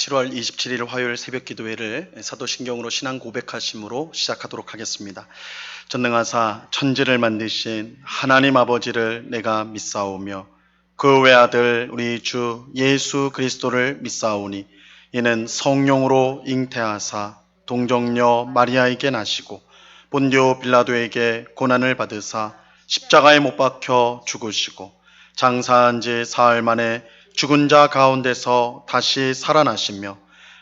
7월 27일 화요일 새벽 기도회를 사도신경으로 신앙 고백하심으로 시작하도록 하겠습니다. 전능하사 천지를 만드신 하나님 아버지를 내가 믿사오며 그 외아들 우리 주 예수 그리스도를 믿사오니 이는 성령으로 잉태하사 동정녀 마리아에게 나시고 본디오 빌라도에게 고난을 받으사 십자가에 못 박혀 죽으시고 장사한 지 사흘 만에 죽은 자 가운데서 다시 살아나시며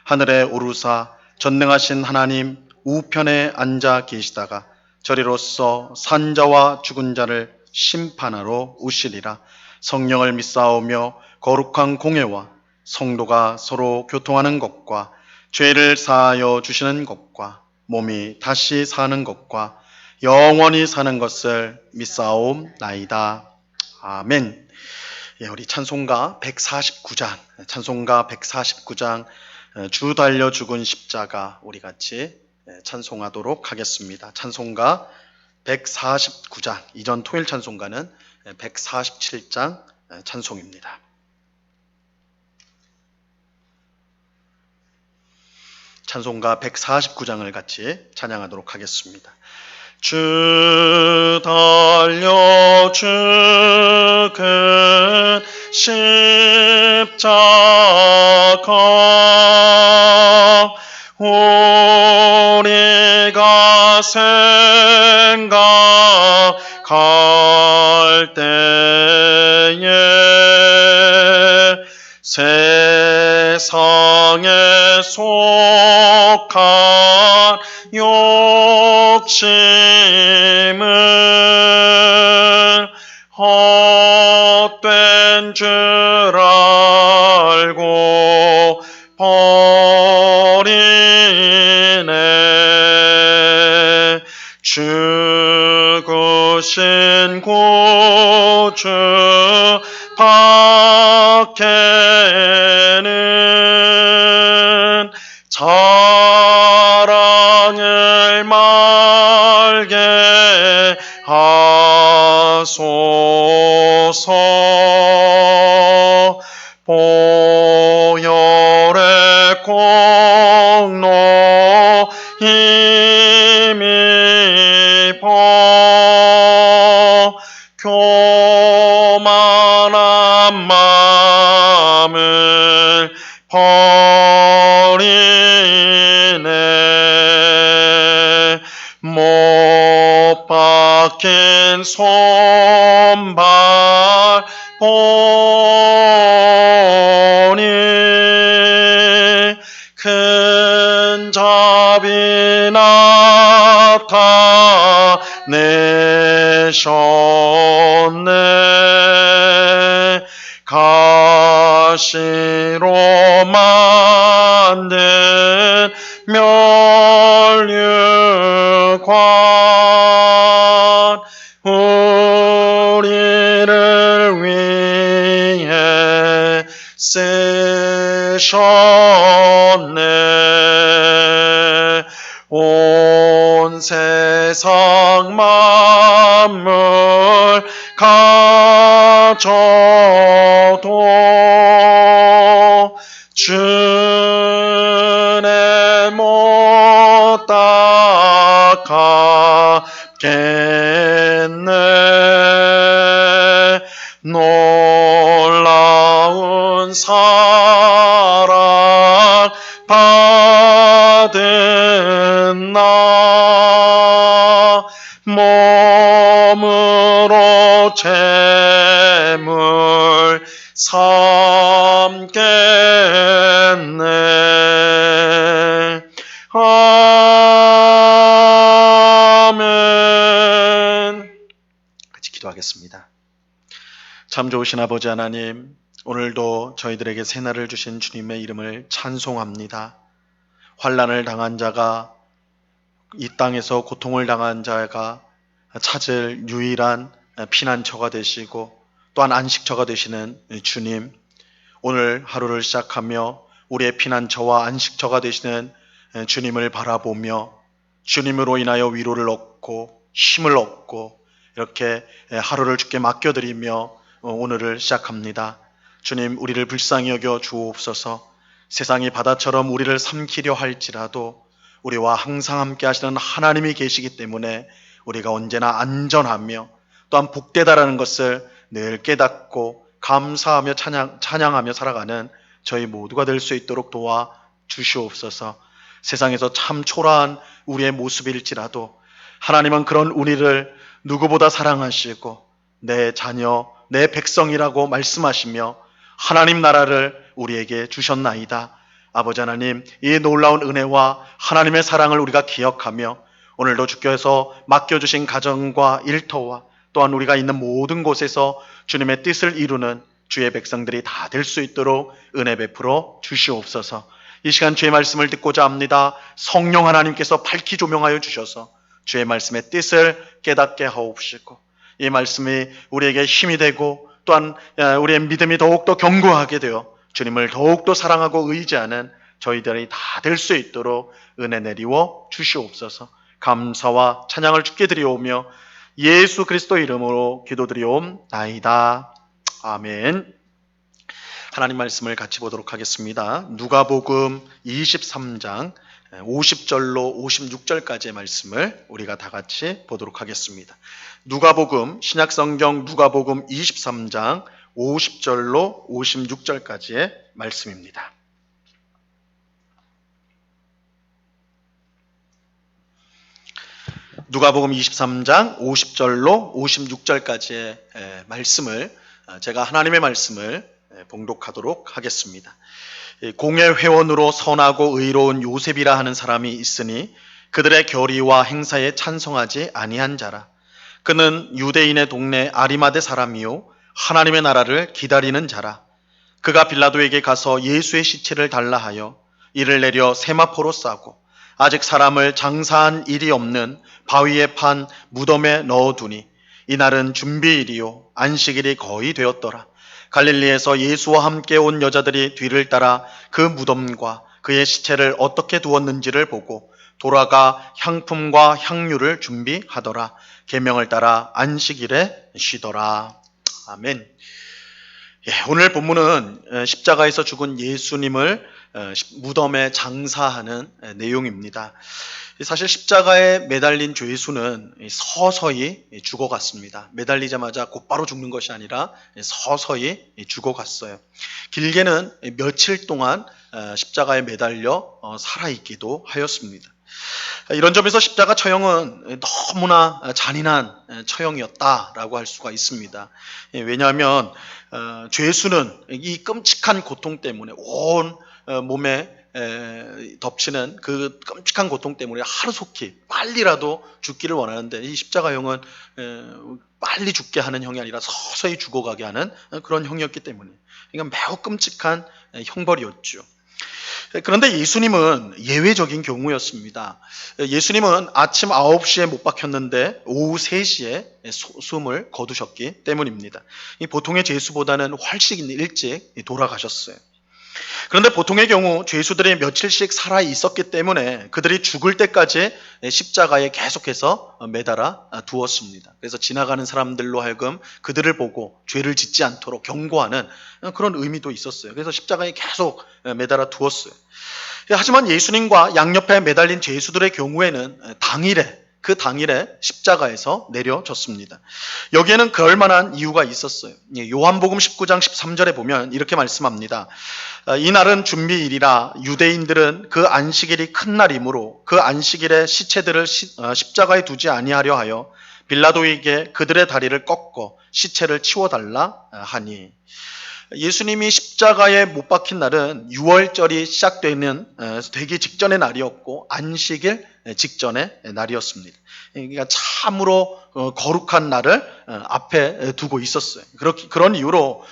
하늘에 오르사 전능하신 하나님 우편에 앉아 계시다가 저리로서 산 자와 죽은 자를 심판하러 오시리라. 성령을 믿사오며 거룩한 공예와 성도가 서로 교통하는 것과 죄를 사하여 주시는 것과 몸이 다시 사는 것과 영원히 사는 것을 믿사옵나이다. 아멘. 우리 찬송가 149장 주 달려 죽은 십자가 우리 같이 찬송하도록 하겠습니다. 찬송가 149장, 이전 토일 찬송가는 147장 찬송입니다. 찬송가 149장을 같이 찬양하도록 하겠습니다. 주 달려 죽은 십자가 우리가 생각할 때에 세상에 속한 욕심을 헛된 줄 알고 버리네. 죽으신 구주 밖에는 자랑을 말게 하소서. 보혈의 공로 힘입어 교만한 마음을 버리네. 못 박힌 손발 보니 큰 자비 나타내셨네. 가시로 만든 면류관 우리를 위해 쓰셨네. 온 세상 만물 가져도 주내 못 닦겠네. 놀라운 사랑 받은 나 몸으로 제물 삼겠네. 아멘. 같이 기도하겠습니다. 참 좋으신 아버지 하나님, 오늘도 저희들에게 새날을 주신 주님의 이름을 찬송합니다. 환난을 당한 자가, 이 땅에서 고통을 당한 자가 찾을 유일한 피난처가 되시고 또한 안식처가 되시는 주님, 오늘 하루를 시작하며 우리의 피난처와 안식처가 되시는 주님을 바라보며 주님으로 인하여 위로를 얻고 힘을 얻고 이렇게 하루를 주께 맡겨드리며 오늘을 시작합니다. 주님, 우리를 불쌍히 여겨 주옵소서. 세상이 바다처럼 우리를 삼키려 할지라도 우리와 항상 함께 하시는 하나님이 계시기 때문에 우리가 언제나 안전하며 또한 복되다라는 것을 늘 깨닫고 감사하며 찬양하며 살아가는 저희 모두가 될 수 있도록 도와 주시옵소서. 세상에서 참 초라한 우리의 모습일지라도 하나님은 그런 우리를 누구보다 사랑하시고 내 자녀, 내 백성이라고 말씀하시며 하나님 나라를 우리에게 주셨나이다. 아버지 하나님, 이 놀라운 은혜와 하나님의 사랑을 우리가 기억하며 오늘도 주께서 맡겨주신 가정과 일터와 또한 우리가 있는 모든 곳에서 주님의 뜻을 이루는 주의 백성들이 다 될 수 있도록 은혜 베풀어 주시옵소서. 이 시간 주의 말씀을 듣고자 합니다. 성령 하나님께서 밝히 조명하여 주셔서 주의 말씀의 뜻을 깨닫게 하옵시고 이 말씀이 우리에게 힘이 되고 또한 우리의 믿음이 더욱더 견고하게 되어 주님을 더욱더 사랑하고 의지하는 저희들이 다 될 수 있도록 은혜 내리워 주시옵소서. 감사와 찬양을 주께 드리오며 예수 그리스도 이름으로 기도드리옵나이다. 아멘. 하나님 말씀을 같이 보도록 하겠습니다. 누가복음 23장 50절로 56절까지의 말씀을 우리가 다 같이 보도록 하겠습니다. 누가복음, 신약성경 누가복음 23장 50절로 56절까지의 말씀입니다. 누가복음 23장 50절로 56절까지의 말씀을 제가 하나님의 말씀을 봉독하도록 하겠습니다. 공회 회원으로 선하고 의로운 요셉이라 하는 사람이 있으니 그들의 결의와 행사에 찬성하지 아니한 자라. 그는 유대인의 동네 아리마대 사람이요 하나님의 나라를 기다리는 자라. 그가 빌라도에게 가서 예수의 시체를 달라 하여 이를 내려 세마포로 싸고 아직 사람을 장사한 일이 없는 바위에 판 무덤에 넣어두니 이날은 준비일이요 안식일이 거의 되었더라. 갈릴리에서 예수와 함께 온 여자들이 뒤를 따라 그 무덤과 그의 시체를 어떻게 두었는지를 보고 돌아가 향품과 향유를 준비하더라. 계명을 따라 안식일에 쉬더라. 아멘. 오늘 본문은 십자가에서 죽은 예수님을 무덤에 장사하는 내용입니다. 사실 십자가에 매달린 죄수는 서서히 죽어갔습니다. 매달리자마자 곧바로 죽는 것이 아니라 서서히 죽어갔어요. 길게는 며칠 동안 십자가에 매달려 살아있기도 하였습니다. 이런 점에서 십자가 처형은 너무나 잔인한 처형이었다라고 할 수가 있습니다. 왜냐하면 죄수는 이 끔찍한 고통 때문에 온 몸에 덮치는 그 끔찍한 고통 때문에 하루속히 빨리라도 죽기를 원하는데 이 십자가형은 빨리 죽게 하는 형이 아니라 서서히 죽어가게 하는 그런 형이었기 때문에 그러니까 매우 끔찍한 형벌이었죠. 그런데 예수님은 예외적인 경우였습니다. 예수님은 아침 9시에 못 박혔는데 오후 3시에 숨을 거두셨기 때문입니다. 보통의 죄수보다는 훨씬 일찍 돌아가셨어요. 그런데 보통의 경우 죄수들이 며칠씩 살아 있었기 때문에 그들이 죽을 때까지 십자가에 계속해서 매달아 두었습니다. 그래서 지나가는 사람들로 하여금 그들을 보고 죄를 짓지 않도록 경고하는 그런 의미도 있었어요. 그래서 십자가에 계속 매달아 두었어요. 하지만 예수님과 양옆에 매달린 죄수들의 경우에는 그 당일에 십자가에서 내려졌습니다. 여기에는 그럴 만한 이유가 있었어요. 요한복음 19장 13절에 보면 이렇게 말씀합니다. 이날은 준비일이라 유대인들은 그 안식일이 큰 날이므로 그 안식일에 시체들을 십자가에 두지 아니하려 하여 빌라도에게 그들의 다리를 꺾어 시체를 치워달라 하니 예수님이 십자가에 못 박힌 날은 6월절이 되기 직전의 날이었고 안식일 직전의 날이었습니다. 그러니까 참으로 거룩한 날을 앞에 두고 있었어요. 그런 이유로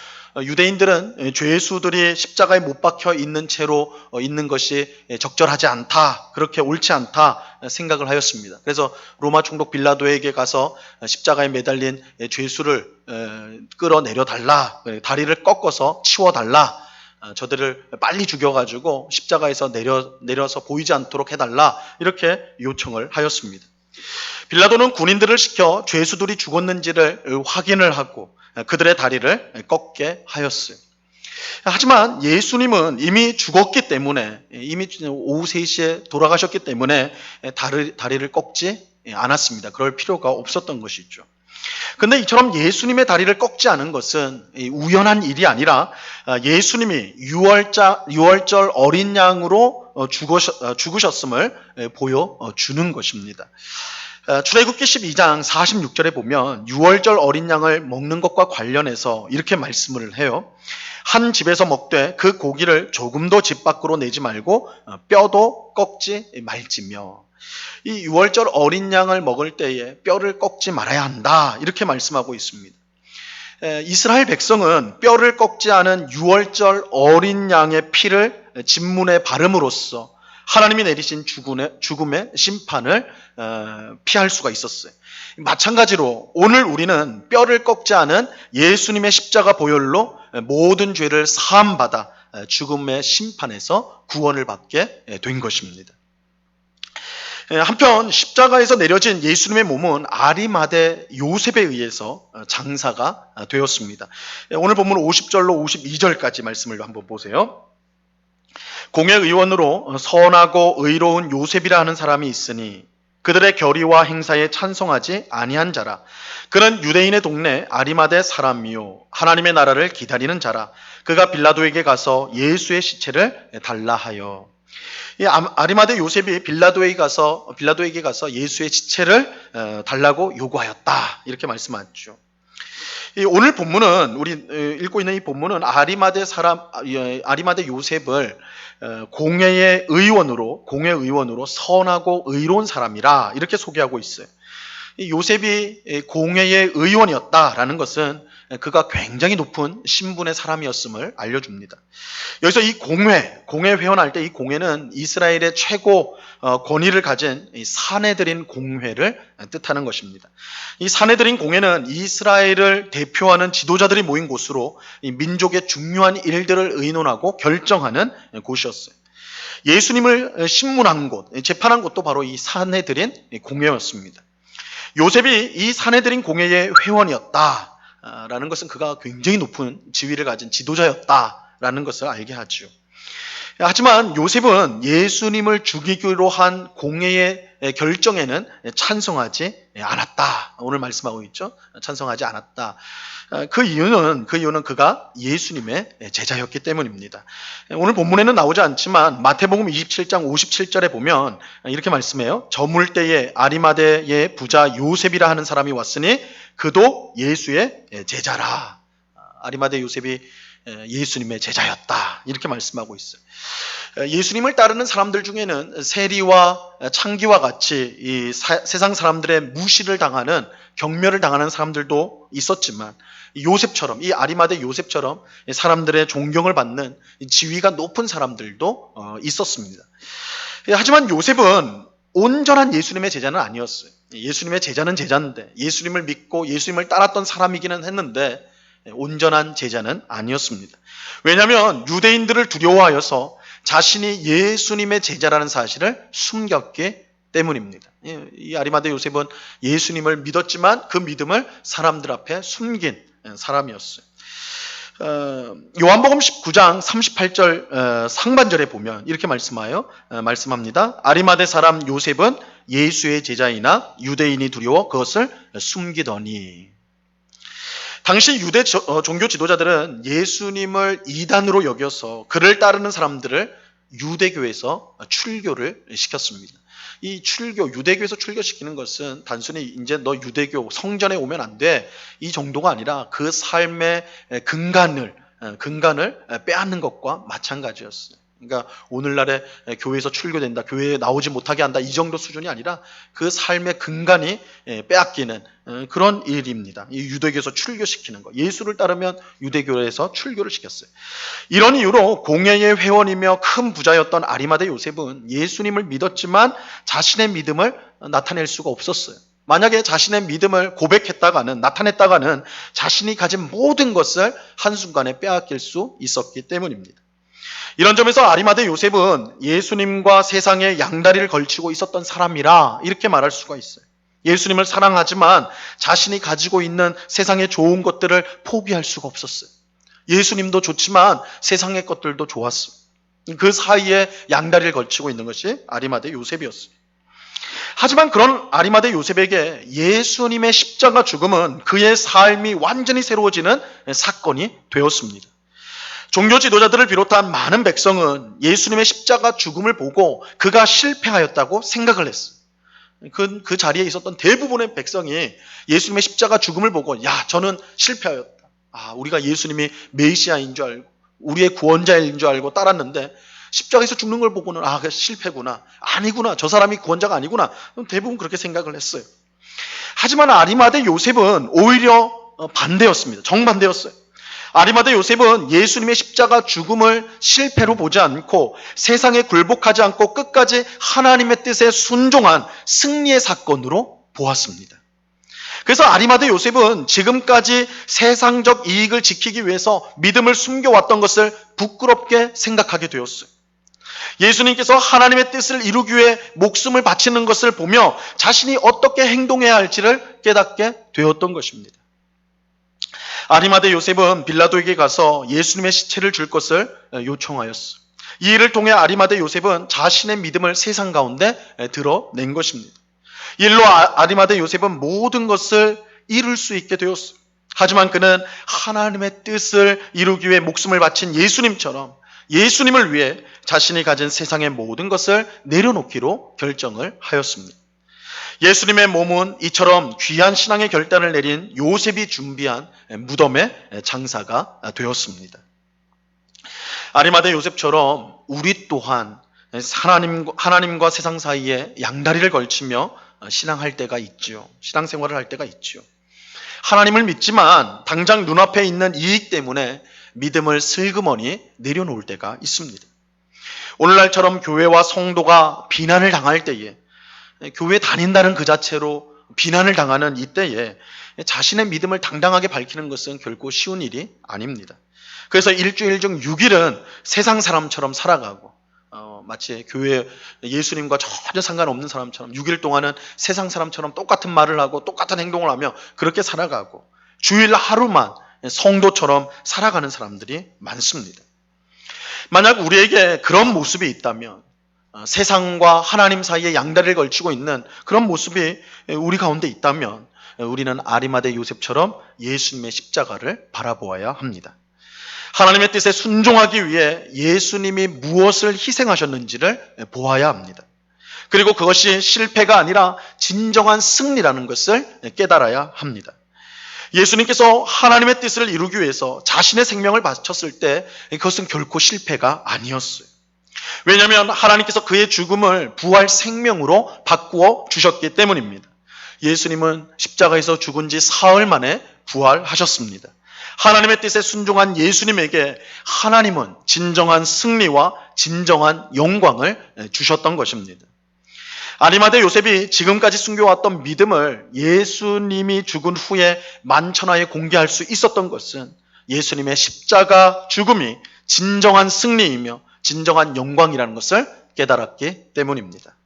유대인들은 죄수들이 십자가에 못 박혀 있는 채로 있는 것이 적절하지 않다, 그렇게 옳지 않다 생각을 하였습니다. 그래서 로마 총독 빌라도에게 가서 십자가에 매달린 죄수를 끌어내려 달라, 다리를 꺾어서 치워달라, 저들을 빨리 죽여가지고 십자가에서 내려서 보이지 않도록 해달라, 이렇게 요청을 하였습니다. 빌라도는 군인들을 시켜 죄수들이 죽었는지를 확인을 하고 그들의 다리를 꺾게 하였어요. 하지만 예수님은 이미 죽었기 때문에, 이미 오후 3시에 돌아가셨기 때문에 다리를 꺾지 않았습니다. 그럴 필요가 없었던 것이죠. 근데 이처럼 예수님의 다리를 꺾지 않은 것은 우연한 일이 아니라 예수님이 6월절 어린 양으로 죽으셨음을 보여주는 것입니다. 출애굽기 12장 46절에 보면 6월절 어린 양을 먹는 것과 관련해서 이렇게 말씀을 해요. 한 집에서 먹되 그 고기를 조금도 집 밖으로 내지 말고 뼈도 꺾지 말지며. 이 6월절 어린 양을 먹을 때에 뼈를 꺾지 말아야 한다, 이렇게 말씀하고 있습니다. 이스라엘 백성은 뼈를 꺾지 않은 6월절 어린 양의 피를 진문에 바름으로써 하나님이 내리신 죽음의 심판을 피할 수가 있었어요. 마찬가지로 오늘 우리는 뼈를 꺾지 않은 예수님의 십자가 보혈로 모든 죄를 사함받아 죽음의 심판에서 구원을 받게 된 것입니다. 한편 십자가에서 내려진 예수님의 몸은 아리마대 요셉에 의해서 장사가 되었습니다. 오늘 본문 50절로 52절까지 말씀을 한번 보세요. 공회의원으로 선하고 의로운 요셉이라 하는 사람이 있으니 그들의 결의와 행사에 찬송하지 아니한 자라. 그는 유대인의 동네 아리마대 사람이요 하나님의 나라를 기다리는 자라. 그가 빌라도에게 가서 예수의 시체를 달라 하여. 이 아리마대 요셉이 빌라도에게 가서 예수의 시체를 달라고 요구하였다, 이렇게 말씀하죠. 오늘 본문은, 우리 읽고 있는 이 본문은 아리마대 요셉을 공회의 의원으로 선하고 의로운 사람이라 이렇게 소개하고 있어요. 요셉이 공회의 의원이었다라는 것은 그가 굉장히 높은 신분의 사람이었음을 알려줍니다. 여기서 이 공회 회원할 때 이 공회는 이스라엘의 최고 권위를 가진 사내들인 공회를 뜻하는 것입니다. 이 사내들인 공회는 이스라엘을 대표하는 지도자들이 모인 곳으로 이 민족의 중요한 일들을 의논하고 결정하는 곳이었어요. 예수님을 신문한 곳, 재판한 곳도 바로 이 사내들인 공회였습니다. 요셉이 이 사내들인 공회의 회원이었다라는 것은 그가 굉장히 높은 지위를 가진 지도자였다라는 것을 알게 하죠. 하지만 요셉은 예수님을 죽이기로 한 공회의 결정에는 찬성하지 않았다. 오늘 말씀하고 있죠. 찬성하지 않았다. 그 이유는 그가 예수님의 제자였기 때문입니다. 오늘 본문에는 나오지 않지만 마태복음 27장 57절에 보면 이렇게 말씀해요. 저물 때에 아리마대의 부자 요셉이라 하는 사람이 왔으니 그도 예수의 제자라. 아리마대 요셉이 예수님의 제자였다, 이렇게 말씀하고 있어요. 예수님을 따르는 사람들 중에는 세리와 창기와 같이 이 세상 사람들의 무시를 당하는, 경멸을 당하는 사람들도 있었지만 요셉처럼, 이 아리마대 요셉처럼 사람들의 존경을 받는 지위가 높은 사람들도 있었습니다. 하지만 요셉은 온전한 예수님의 제자는 아니었어요. 예수님의 제자는 제자인데, 예수님을 믿고 예수님을 따랐던 사람이기는 했는데 온전한 제자는 아니었습니다. 왜냐하면 유대인들을 두려워하여서 자신이 예수님의 제자라는 사실을 숨겼기 때문입니다. 이 아리마대 요셉은 예수님을 믿었지만 그 믿음을 사람들 앞에 숨긴 사람이었어요. 요한복음 19장 38절 상반절에 보면 이렇게 말씀합니다. 아리마대 사람 요셉은 예수의 제자이나 유대인이 두려워 그것을 숨기더니. 당시 유대 종교 지도자들은 예수님을 이단으로 여겨서 그를 따르는 사람들을 유대교에서 출교를 시켰습니다. 이 유대교에서 출교시키는 것은 단순히 이제 너 유대교 성전에 오면 안 돼, 이 정도가 아니라 그 삶의 근간을 빼앗는 것과 마찬가지였어요. 그러니까 오늘날에 교회에서 출교된다, 교회에 나오지 못하게 한다, 이 정도 수준이 아니라 그 삶의 근간이 빼앗기는 그런 일입니다. 이 유대교에서 출교시키는 거. 예수를 따르면 유대교에서 출교를 시켰어요. 이런 이유로 공회의 회원이며 큰 부자였던 아리마대 요셉은 예수님을 믿었지만 자신의 믿음을 나타낼 수가 없었어요. 만약에 자신의 믿음을 나타냈다가는 자신이 가진 모든 것을 한순간에 빼앗길 수 있었기 때문입니다. 이런 점에서 아리마대 요셉은 예수님과 세상의 양다리를 걸치고 있었던 사람이라 이렇게 말할 수가 있어요. 예수님을 사랑하지만 자신이 가지고 있는 세상의 좋은 것들을 포기할 수가 없었어요. 예수님도 좋지만 세상의 것들도 좋았어. 그 사이에 양다리를 걸치고 있는 것이 아리마대 요셉이었어요. 하지만 그런 아리마대 요셉에게 예수님의 십자가 죽음은 그의 삶이 완전히 새로워지는 사건이 되었습니다. 종교 지도자들을 비롯한 많은 백성은 예수님의 십자가 죽음을 보고 그가 실패하였다고 생각을 했어요. 그 자리에 있었던 대부분의 백성이 예수님의 십자가 죽음을 보고 저는 실패하였다. 우리가 예수님이 메시아인 줄 알고 우리의 구원자인 줄 알고 따랐는데 십자가에서 죽는 걸 보고는 실패구나. 아니구나. 저 사람이 구원자가 아니구나. 대부분 그렇게 생각을 했어요. 하지만 아리마대 요셉은 오히려 반대였습니다. 정반대였어요. 아리마대 요셉은 예수님의 십자가 죽음을 실패로 보지 않고 세상에 굴복하지 않고 끝까지 하나님의 뜻에 순종한 승리의 사건으로 보았습니다. 그래서 아리마대 요셉은 지금까지 세상적 이익을 지키기 위해서 믿음을 숨겨왔던 것을 부끄럽게 생각하게 되었어요. 예수님께서 하나님의 뜻을 이루기 위해 목숨을 바치는 것을 보며 자신이 어떻게 행동해야 할지를 깨닫게 되었던 것입니다. 아리마대 요셉은 빌라도에게 가서 예수님의 시체를 줄 것을 요청하였어요. 이 일을 통해 아리마대 요셉은 자신의 믿음을 세상 가운데 드러낸 것입니다. 이 일로 아리마대 요셉은 모든 것을 이룰 수 있게 되었어요. 하지만 그는 하나님의 뜻을 이루기 위해 목숨을 바친 예수님처럼 예수님을 위해 자신이 가진 세상의 모든 것을 내려놓기로 결정을 하였습니다. 예수님의 몸은 이처럼 귀한 신앙의 결단을 내린 요셉이 준비한 무덤의 장사가 되었습니다. 아리마대 요셉처럼 우리 또한 하나님과 세상 사이에 양다리를 걸치며 신앙할 때가 있지요. 신앙생활을 할 때가 있지요. 하나님을 믿지만 당장 눈앞에 있는 이익 때문에 믿음을 슬그머니 내려놓을 때가 있습니다. 오늘날처럼 교회와 성도가 비난을 당할 때에 교회 다닌다는 그 자체로 비난을 당하는 이때에 자신의 믿음을 당당하게 밝히는 것은 결코 쉬운 일이 아닙니다. 그래서 일주일 중 6일은 세상 사람처럼 살아가고 마치 교회 예수님과 전혀 상관없는 사람처럼 6일 동안은 세상 사람처럼 똑같은 말을 하고 똑같은 행동을 하며 그렇게 살아가고 주일 하루만 성도처럼 살아가는 사람들이 많습니다. 만약 우리에게 그런 모습이 있다면 세상과 하나님 사이에 양다리를 걸치고 있는 그런 모습이 우리 가운데 있다면 우리는 아리마대 요셉처럼 예수님의 십자가를 바라보아야 합니다. 하나님의 뜻에 순종하기 위해 예수님이 무엇을 희생하셨는지를 보아야 합니다. 그리고 그것이 실패가 아니라 진정한 승리라는 것을 깨달아야 합니다. 예수님께서 하나님의 뜻을 이루기 위해서 자신의 생명을 바쳤을 때 그것은 결코 실패가 아니었어요. 왜냐하면 하나님께서 그의 죽음을 부활 생명으로 바꾸어 주셨기 때문입니다. 예수님은 십자가에서 죽은 지 사흘 만에 부활하셨습니다. 하나님의 뜻에 순종한 예수님에게 하나님은 진정한 승리와 진정한 영광을 주셨던 것입니다. 아리마대 요셉이 지금까지 숨겨왔던 믿음을 예수님이 죽은 후에 만천하에 공개할 수 있었던 것은 예수님의 십자가 죽음이 진정한 승리이며 진정한 영광이라는 것을 깨달았기 때문입니다.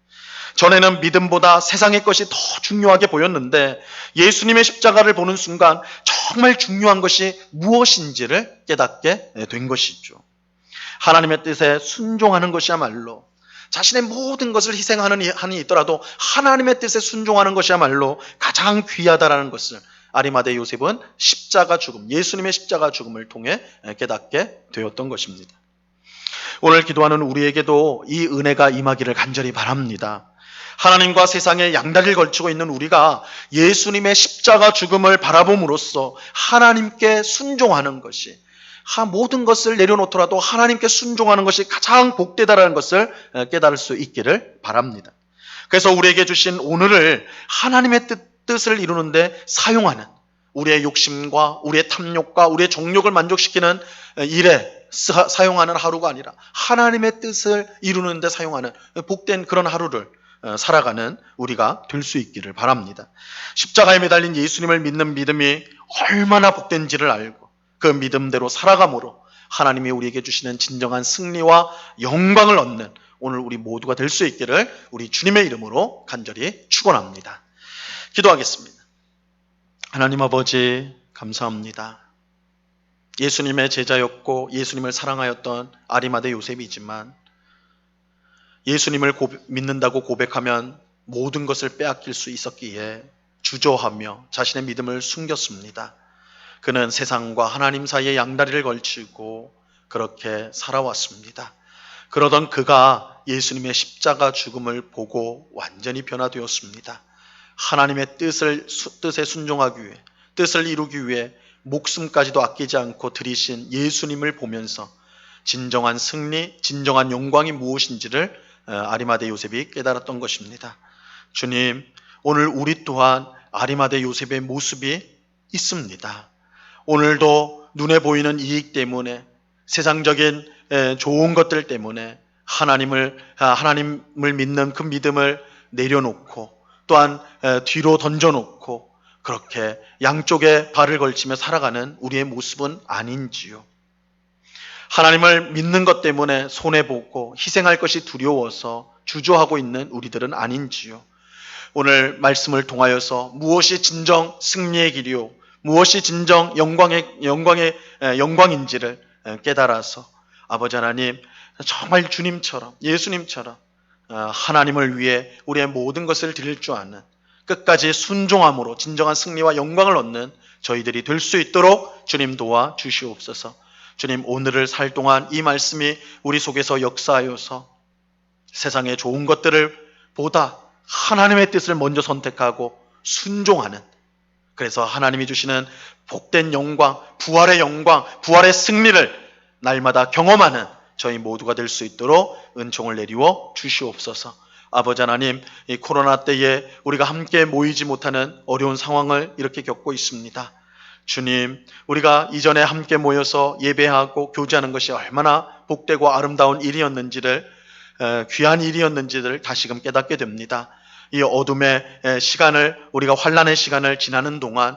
전에는 믿음보다 세상의 것이 더 중요하게 보였는데 예수님의 십자가를 보는 순간 정말 중요한 것이 무엇인지를 깨닫게 된 것이죠. 하나님의 뜻에 순종하는 것이야말로 자신의 모든 것을 희생하는 한이 있더라도 하나님의 뜻에 순종하는 것이야말로 가장 귀하다라는 것을 아리마대 요셉은 십자가 죽음, 예수님의 십자가 죽음을 통해 깨닫게 되었던 것입니다. 오늘 기도하는 우리에게도 이 은혜가 임하기를 간절히 바랍니다. 하나님과 세상에 양다리를 걸치고 있는 우리가 예수님의 십자가 죽음을 바라봄으로써 하나님께 순종하는 것이 모든 것을 내려놓더라도 하나님께 순종하는 것이 가장 복되다라는 것을 깨달을 수 있기를 바랍니다. 그래서 우리에게 주신 오늘을 하나님의 뜻을 이루는데 사용하는 우리의 욕심과 우리의 탐욕과 우리의 정욕을 만족시키는 일에 사용하는 하루가 아니라 하나님의 뜻을 이루는 데 사용하는 복된 그런 하루를 살아가는 우리가 될 수 있기를 바랍니다. 십자가에 매달린 예수님을 믿는 믿음이 얼마나 복된지를 알고 그 믿음대로 살아감으로 하나님이 우리에게 주시는 진정한 승리와 영광을 얻는 오늘 우리 모두가 될 수 있기를 우리 주님의 이름으로 간절히 축원합니다. 기도하겠습니다. 하나님 아버지 감사합니다. 예수님의 제자였고 예수님을 사랑하였던 아리마대 요셉이지만 예수님을 믿는다고 고백하면 모든 것을 빼앗길 수 있었기에 주저하며 자신의 믿음을 숨겼습니다. 그는 세상과 하나님 사이에 양다리를 걸치고 그렇게 살아왔습니다. 그러던 그가 예수님의 십자가 죽음을 보고 완전히 변화되었습니다. 하나님의 뜻에 순종하기 위해, 뜻을 이루기 위해 목숨까지도 아끼지 않고 들이신 예수님을 보면서 진정한 승리, 진정한 영광이 무엇인지를 아리마대 요셉이 깨달았던 것입니다. 주님, 오늘 우리 또한 아리마대 요셉의 모습이 있습니다. 오늘도 눈에 보이는 이익 때문에, 세상적인 좋은 것들 때문에 하나님을 믿는 그 믿음을 내려놓고 또한 뒤로 던져놓고 그렇게 양쪽에 발을 걸치며 살아가는 우리의 모습은 아닌지요. 하나님을 믿는 것 때문에 손해보고 희생할 것이 두려워서 주저하고 있는 우리들은 아닌지요. 오늘 말씀을 통하여서 무엇이 진정 승리의 길이요, 무엇이 진정 영광인지를 깨달아서 아버지 하나님, 정말 주님처럼, 예수님처럼 하나님을 위해 우리의 모든 것을 드릴 줄 아는, 끝까지 순종함으로 진정한 승리와 영광을 얻는 저희들이 될 수 있도록 주님 도와 주시옵소서. 주님, 오늘을 살 동안 이 말씀이 우리 속에서 역사하여서 세상의 좋은 것들을 보다 하나님의 뜻을 먼저 선택하고 순종하는, 그래서 하나님이 주시는 복된 영광, 부활의 승리를 날마다 경험하는 저희 모두가 될 수 있도록 은총을 내리워 주시옵소서. 아버지 하나님, 이 코로나 때에 우리가 함께 모이지 못하는 어려운 상황을 이렇게 겪고 있습니다. 주님, 우리가 이전에 함께 모여서 예배하고 교제하는 것이 얼마나 복되고 아름다운 일이었는지를, 귀한 일이었는지를 다시금 깨닫게 됩니다. 이 어둠의 시간을, 우리가 환난의 시간을 지나는 동안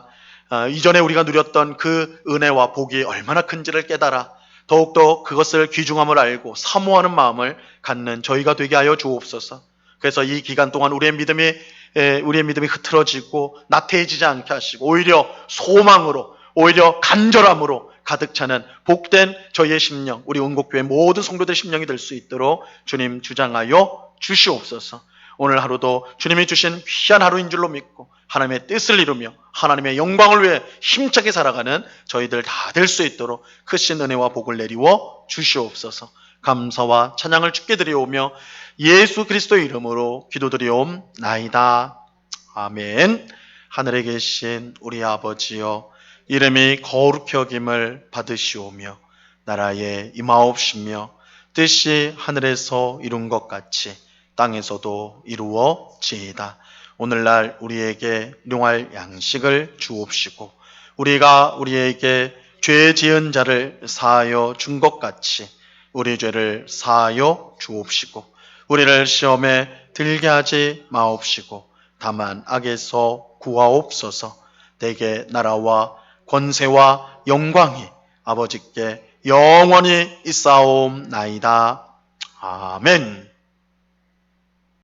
이전에 우리가 누렸던 그 은혜와 복이 얼마나 큰지를 깨달아 더욱더 그것을 귀중함을 알고 사모하는 마음을 갖는 저희가 되게 하여 주옵소서. 그래서 이 기간 동안 우리의 믿음이 흐트러지고 나태해지지 않게 하시고 오히려 소망으로, 오히려 간절함으로 가득 차는 복된 저희의 심령, 우리 은곡교회 모든 성도들 심령이 될 수 있도록 주님 주장하여 주시옵소서. 오늘 하루도 주님이 주신 귀한 하루인 줄로 믿고 하나님의 뜻을 이루며 하나님의 영광을 위해 힘차게 살아가는 저희들 다 될 수 있도록 크신 은혜와 복을 내리워 주시옵소서. 감사와 찬양을 주께 드리오며 예수 그리스도의 이름으로 기도드리옵나이다. 아멘. 하늘에 계신 우리 아버지여, 이름이 거룩히 여김을 받으시오며 나라에 임하옵시며 뜻이 하늘에서 이룬 것 같이 땅에서도 이루어지이다. 오늘날 우리에게 일용할 양식을 주옵시고 우리가 우리에게 죄 지은 자를 사하여 준 것 같이 우리 죄를 사하여 주옵시고 우리를 시험에 들게 하지 마옵시고 다만 악에서 구하옵소서. 대개 나라와 권세와 영광이 아버지께 영원히 있사옵나이다. 아멘.